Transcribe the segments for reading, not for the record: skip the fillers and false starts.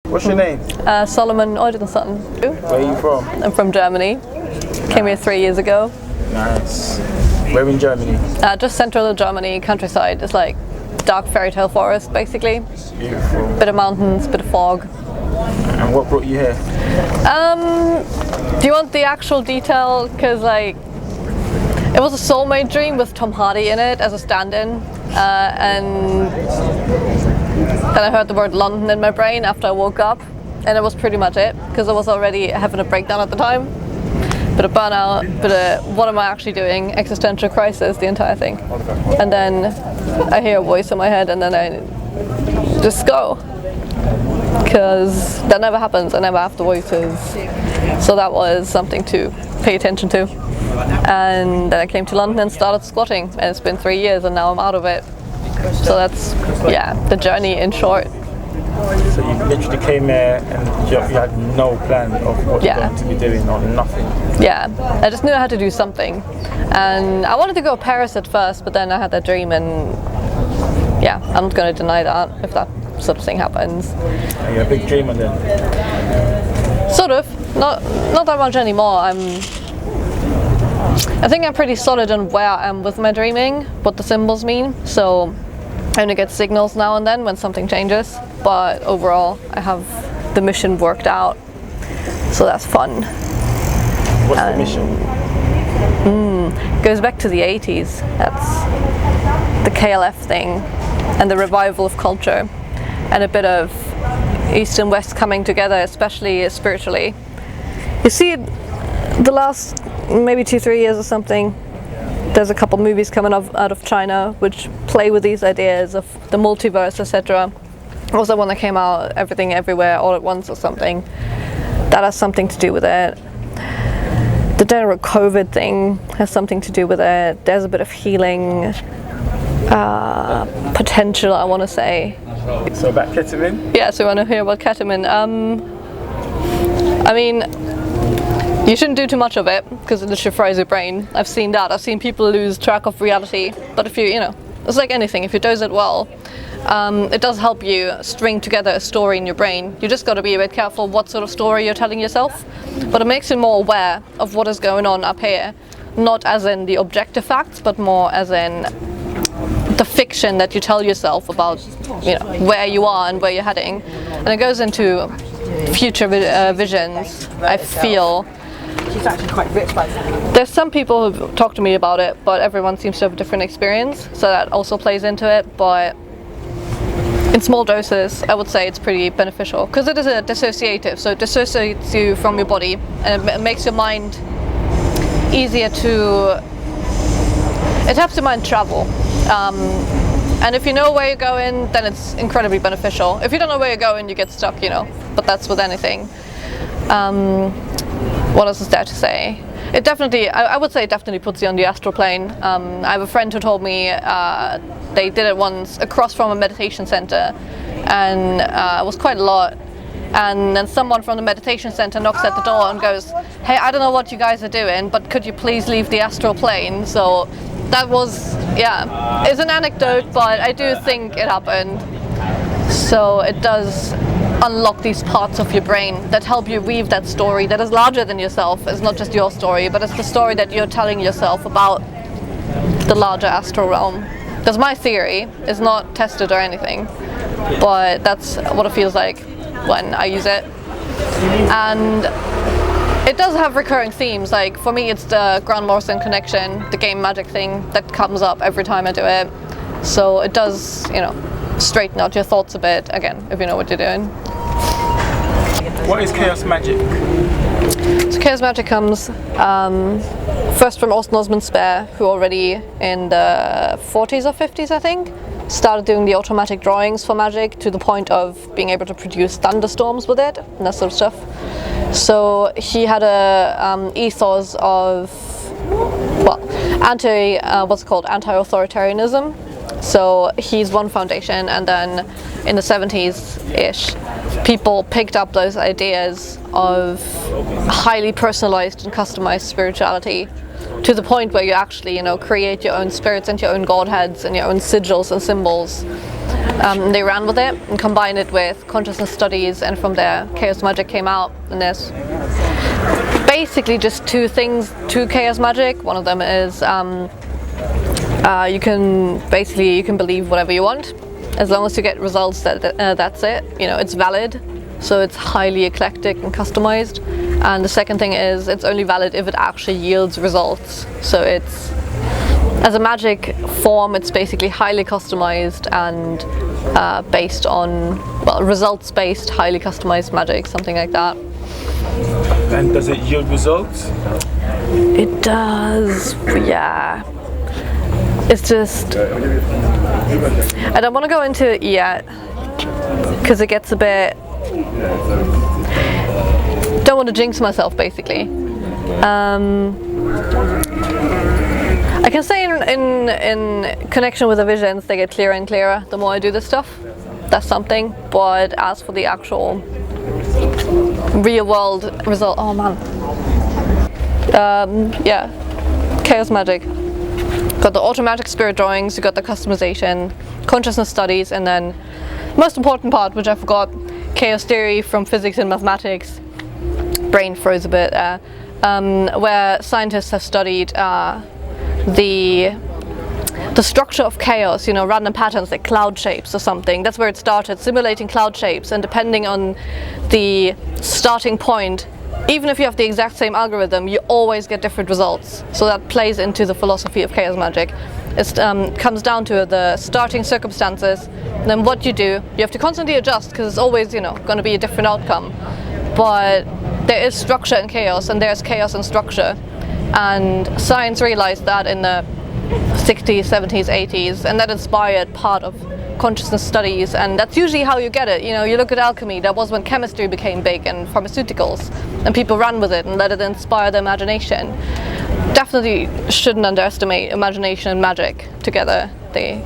What's your name? Solomon Oydenson. Where are you from? I'm from Germany. Came here 3 years ago. Nice. Where in Germany? Just central Germany, countryside. It's like dark fairy tale forest, basically. Beautiful. Bit of mountains, bit of fog. And what brought you here? Do you want the actual detail? Because like, it was a soulmate dream with Tom Hardy in it as a stand-in, and then I heard the word London in my brain after I woke up, and it was pretty much it, because I was already having a breakdown at the time. Bit of burnout, bit of what am I actually doing, existential crisis, the entire thing. And then I hear a voice in my head, and then I just go. Because that never happens, I never have the voices. So that was something to pay attention to. And then I came to London and started squatting, and it's been 3 years and now I'm out of it. So that's, yeah, the journey in short. So you literally came here and you had no plan of what you're going to be doing or nothing? Yeah, I just knew I had to do something. And I wanted to go to Paris at first, but then I had that dream, and yeah, I'm not going to deny that if that sort of thing happens. Are you a big dreamer then? Sort of, not that much anymore. I think I'm pretty solid on where I am with my dreaming, what the symbols mean. So I only get signals now and then when something changes, but overall I have the mission worked out, so that's fun. What's the mission? Goes back to the 80s. That's the KLF thing and the revival of culture, and a bit of East and West coming together, especially spiritually. You see, the last maybe 2-3 years or something, there's a couple movies coming out of China which play with these ideas of the multiverse, etc. Also one that came out, Everything Everywhere All at Once or something, that has something to do with it. The general COVID thing has something to do with it. There's a bit of healing potential, I want to say. So about ketamine? Yeah, so I want to hear about ketamine. I mean, you shouldn't do too much of it because it literally fries your brain. I've seen that. I've seen people lose track of reality. But if you know, it's like anything. If you dose it well, it does help you string together a story in your brain. You just got to be a bit careful what sort of story you're telling yourself. But it makes you more aware of what is going on up here. Not as in the objective facts, but more as in the fiction that you tell yourself about, you know, where you are and where you're heading. And it goes into future visions, I feel. She's actually quite rich by that. There's some people who've talked to me about it, but everyone seems to have a different experience, so that also plays into it. But in small doses, I would say it's pretty beneficial, because it is a dissociative, so it dissociates you from your body, and it makes your mind easier to... It helps your mind travel. And if you know where you're going, then it's incredibly beneficial. If you don't know where you're going, you get stuck, you know, but that's with anything. What else is there to say? It definitely, I would say it definitely puts you on the astral plane. I have a friend who told me they did it once across from a meditation center, and it was quite a lot. And then someone from the meditation center knocks at the door and goes, "Hey, I don't know what you guys are doing, but could you please leave the astral plane?" So that was, yeah, it's an anecdote, but I do think it happened. So it does unlock these parts of your brain that help you weave that story that is larger than yourself. It's not just your story, but it's the story that you're telling yourself about the larger astral realm. Because my theory is not tested or anything, but that's what it feels like when I use it. And it does have recurring themes. Like for me, it's the Grand Morrison connection, the game magic thing that comes up every time I do it. So it does, you know, straighten out your thoughts a bit, again, if you know what you're doing. What is chaos magic? So chaos magic comes first from Austin Osman Spare, who already in the 40s or 50s, I think, started doing the automatic drawings for magic to the point of being able to produce thunderstorms with it and that sort of stuff. So he had a ethos of, well, anti-authoritarianism. So he's one foundation, and then in the 70s-ish, people picked up those ideas of highly personalized and customized spirituality to the point where you actually, you know, create your own spirits and your own godheads and your own sigils and symbols. They ran with it and combined it with consciousness studies, and from there chaos magic came out. And there's basically just two things to chaos magic. One of them is you can believe whatever you want, as long as you get results. That's it. You know, it's valid, so it's highly eclectic and customized. And the second thing is it's only valid if it actually yields results. So it's, as a magic form, it's basically highly customized and based on, well, results-based, highly customized magic, something like that. And does it yield results? It does, yeah. It's just, I don't want to go into it yet, because it gets a bit, don't want to jinx myself, basically. I can say in connection with the visions, they get clearer and clearer the more I do this stuff. That's something. But as for the actual real world result, oh man. Yeah, chaos magic. Got the automatic spirit drawings, you got the customization, consciousness studies, and then most important part, which I forgot, chaos theory from physics and mathematics. Brain froze a bit there. Where scientists have studied the structure of chaos, you know, random patterns like cloud shapes or something. That's where it started, simulating cloud shapes, and depending on the starting point, even if you have the exact same algorithm, you always get different results. So that plays into the philosophy of chaos magic. It comes down to the starting circumstances, and then what you do, you have to constantly adjust, because it's always, you know, going to be a different outcome. But there is structure in chaos, and there's chaos in structure. And science realized that in the 60s, 70s, 80s, and that inspired part of consciousness studies, and that's usually how you get it. You know, you look at alchemy, that was when chemistry became big, and pharmaceuticals, and people ran with it and let it inspire their imagination. Definitely shouldn't underestimate imagination and magic together. They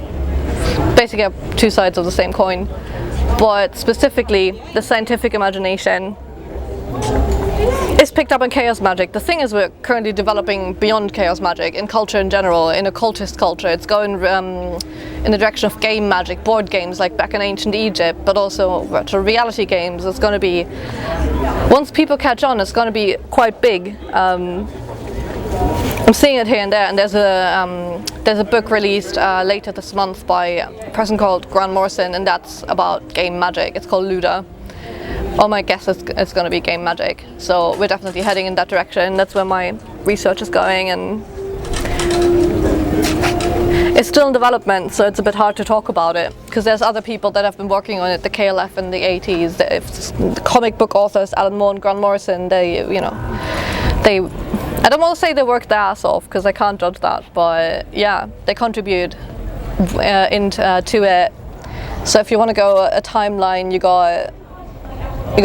basically have two sides of the same coin. But specifically, the scientific imagination is picked up in chaos magic. The thing is, we're currently developing beyond chaos magic in culture in general, in occultist culture. It's going in the direction of game magic, board games like back in ancient Egypt, but also virtual reality games. It's going to be, once people catch on, it's going to be quite big. I'm seeing it here and there, and there's a book released later this month by a person called Grant Morrison, and that's about game magic. It's called Luda. Oh, my guess is it's going to be game magic. So we're definitely heading in that direction. That's where my research is going, and it's still in development, so it's a bit hard to talk about it, because there's other people that have been working on it, the KLF in the 80s, the comic book authors, Alan Moore and Grant Morrison. They, you know, I don't want to say they worked their ass off, because I can't judge that, but yeah, they contribute to it. So if you want to go a timeline, you got you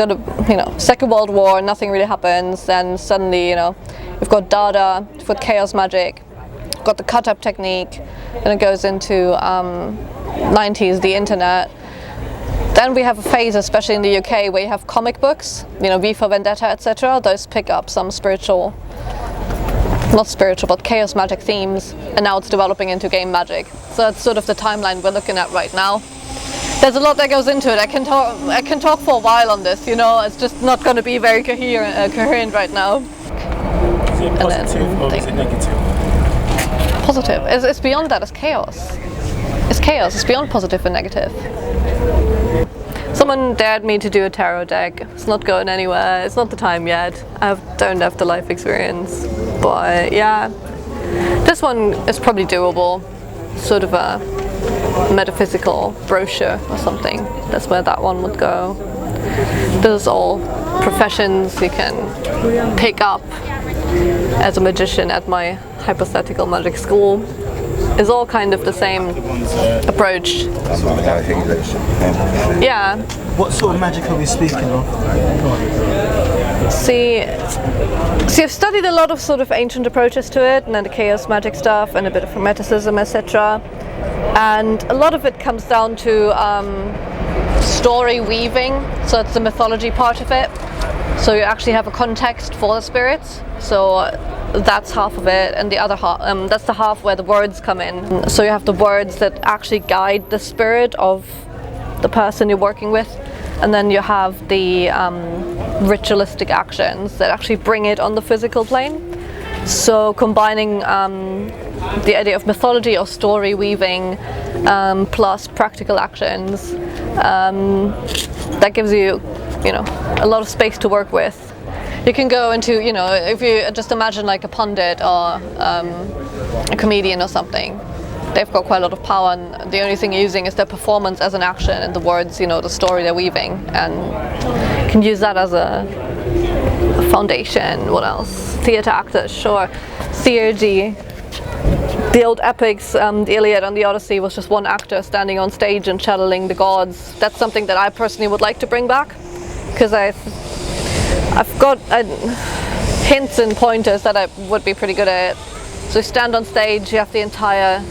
know, Second World War, nothing really happens, then suddenly, you know, you've got Dada, you've got chaos magic, you've got the cut-up technique, and it goes into 90s, the internet. Then we have a phase, especially in the UK, where you have comic books, you know, V for Vendetta, etc. Those pick up some spiritual, not spiritual, but chaos magic themes, and now it's developing into game magic. So that's sort of the timeline we're looking at right now. There's a lot that goes into it. I can talk for a while on this, you know, it's just not going to be very coherent right now. Is it positive or is it negative? Positive. It's beyond that, it's chaos. It's chaos, it's beyond positive and negative. Someone dared me to do a tarot deck. It's not going anywhere, it's not the time yet. I don't have the life experience. But yeah, this one is probably doable. Sort of a metaphysical brochure or something. That's where that one would go. This is all professions you can pick up as a magician at my hypothetical magic school. Is all kind of the same approach. Yeah. What sort of magic are we speaking of? See, I've studied a lot of sort of ancient approaches to it, and then the chaos magic stuff, and a bit of hermeticism, etc. And a lot of it comes down to story weaving, so it's the mythology part of it. So you actually have a context for the spirits. So that's half of it, and the other half, that's the half where the words come in. So you have the words that actually guide the spirit of the person you're working with, and then you have the ritualistic actions that actually bring it on the physical plane. So combining the idea of mythology or story weaving plus practical actions, that gives you, a lot of space to work with. You can go into, if you just imagine like a pundit or a comedian or something, they've got quite a lot of power, and the only thing you're using is their performance as an action and the words, the story they're weaving, and you can use that as a foundation. What else? Theatre actors, sure. Theurgy. The old epics, the Iliad and the Odyssey, was just one actor standing on stage and channeling the gods. That's something that I personally would like to bring back, because I've got hints and pointers that I would be pretty good at. So you stand on stage, you have the entire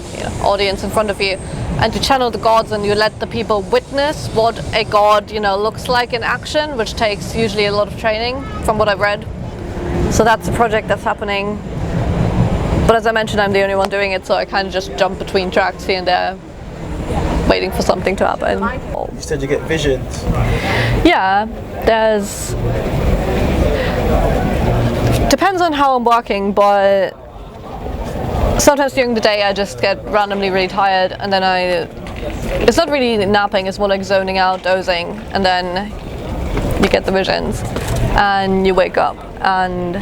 audience in front of you, and you channel the gods, and you let the people witness what a god looks like in action, which takes usually a lot of training from what I've read. So that's a project that's happening. But as I mentioned, I'm the only one doing it, so I kind of just jump between tracks here and there, waiting for something to happen. You said you get visions. Yeah, depends on how I'm working, but sometimes during the day I just get randomly really tired, and then it's not really napping, it's more like zoning out, dozing, and then you get the visions and you wake up, and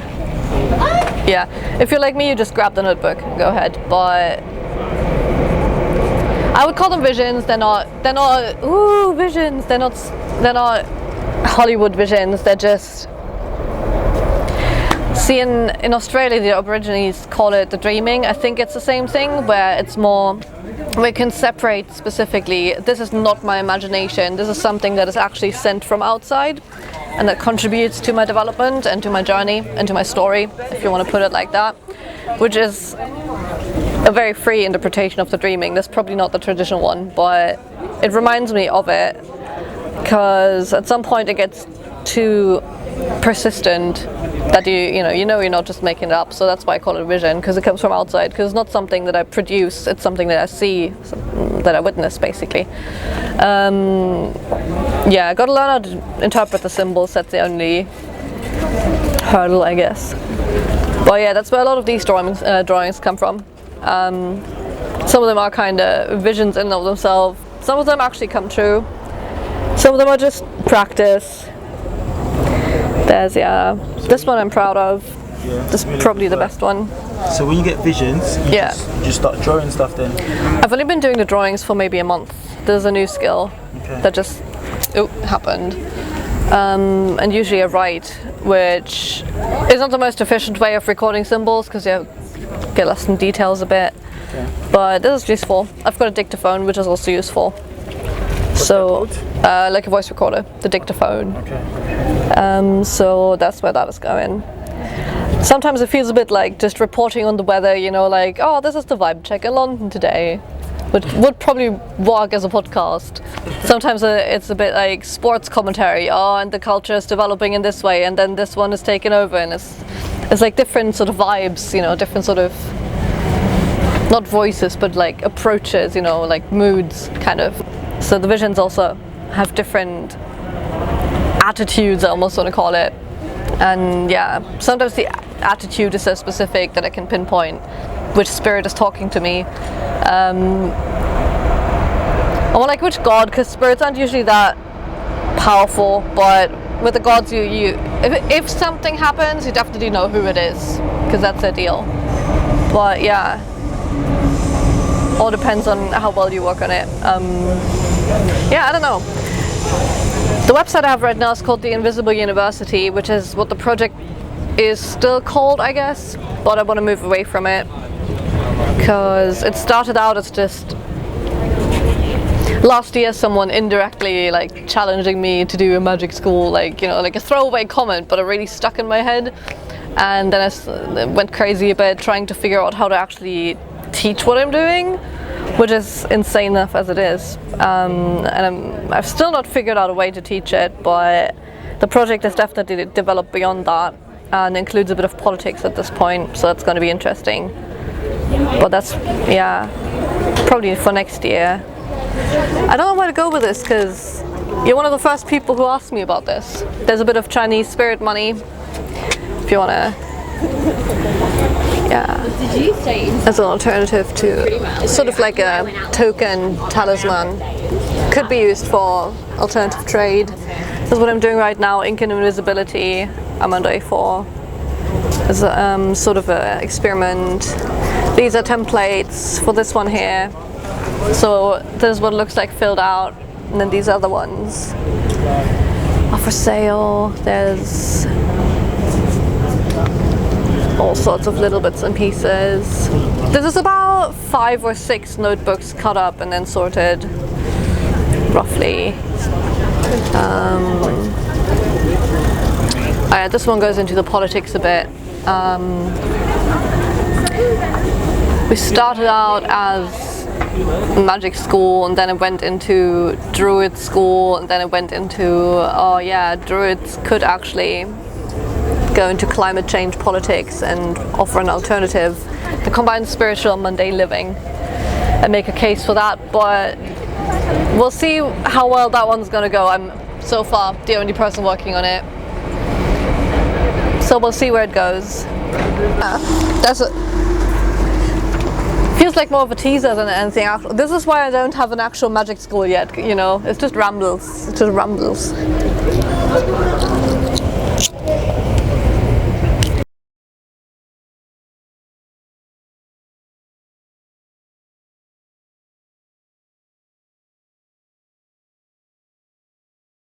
yeah, if you're like me, you just grab the notebook and go ahead. But I would call them visions. They're not visions. They're not Hollywood visions. They're just, see, in Australia the Aborigines call it the dreaming. I think it's the same thing, where it's more, we can separate specifically, this is not my imagination, this is something that is actually sent from outside and that contributes to my development and to my journey and to my story, if you want to put it like that, which is a very free interpretation of the dreaming. That's probably not the traditional one, but it reminds me of it, because at some point it gets too persistent that you're not just making it up. So that's why I call it a vision, because it comes from outside, because it's not something that I produce, it's something that I see, that I witness, basically. I gotta learn how to interpret the symbols. That's the only hurdle, I guess. But yeah, that's where a lot of these drawings come from. Some of them are kind of visions in and of themselves. Some of them actually come true. Some of them are just practice. There's this one I'm proud of. Yeah, this is really probably the best one. So when you get visions, you just start drawing stuff then? I've only been doing the drawings for maybe a month. There's a new skill that just happened. And usually I write, which is not the most efficient way of recording symbols, because you get lost in details a bit. Okay. But this is useful. I've got a dictaphone, which is also useful. What's like a voice recorder, the dictaphone. Okay. So that's where that is going. Sometimes it feels a bit like just reporting on the weather, like, oh, this is the vibe check in London today, which would probably work as a podcast. Sometimes it's a bit like sports commentary, and the culture is developing in this way, and then this one is taken over, and it's like different sort of vibes, different sort of, not voices, but like approaches, like moods, kind of. So the visions also have different attitudes, I almost want to call it. And sometimes the attitude is so specific that I can pinpoint which spirit is talking to me. Or like which god, because spirits aren't usually that powerful, but with the gods, if something happens, you definitely know who it is, because that's their deal. But all depends on how well you work on it. I don't know. The website I have right now is called The Invisible University, which is what the project is still called, I guess, but I want to move away from it, because it started out as just, last year someone indirectly like challenging me to do a magic school, like a throwaway comment, but it really stuck in my head, and then I went crazy a bit trying to figure out how to actually teach what I'm doing, which is insane enough as it is, and I've still not figured out a way to teach it, but the project has definitely developed beyond that and includes a bit of politics at this point, so that's going to be interesting. But that's probably for next year. I don't know where to go with this because you're one of the first people who asked me about this. There's a bit of Chinese spirit money, if you want to, as an alternative to sort of like a token talisman. Could be used for alternative trade. This is what I'm doing right now, ink and invisibility. I'm on day 4. It's sort of an experiment. These are templates for this one here. So this is what it looks like filled out, and then these other ones are for sale. There's all sorts of little bits and pieces. This is about 5 or 6 notebooks cut up and then sorted roughly. This one goes into the politics a bit. We started out as magic school, and then it went into druid school, and then it went into, oh yeah, druids could actually go into climate change politics and offer an alternative to combine spiritual and mundane living and make a case for that. But we'll see how well that one's gonna go. I'm so far the only person working on it, so we'll see where it goes. Feels like more of a teaser than anything actual. This is why I don't have an actual magic school yet, you know. It's just rambles. It's just rambles.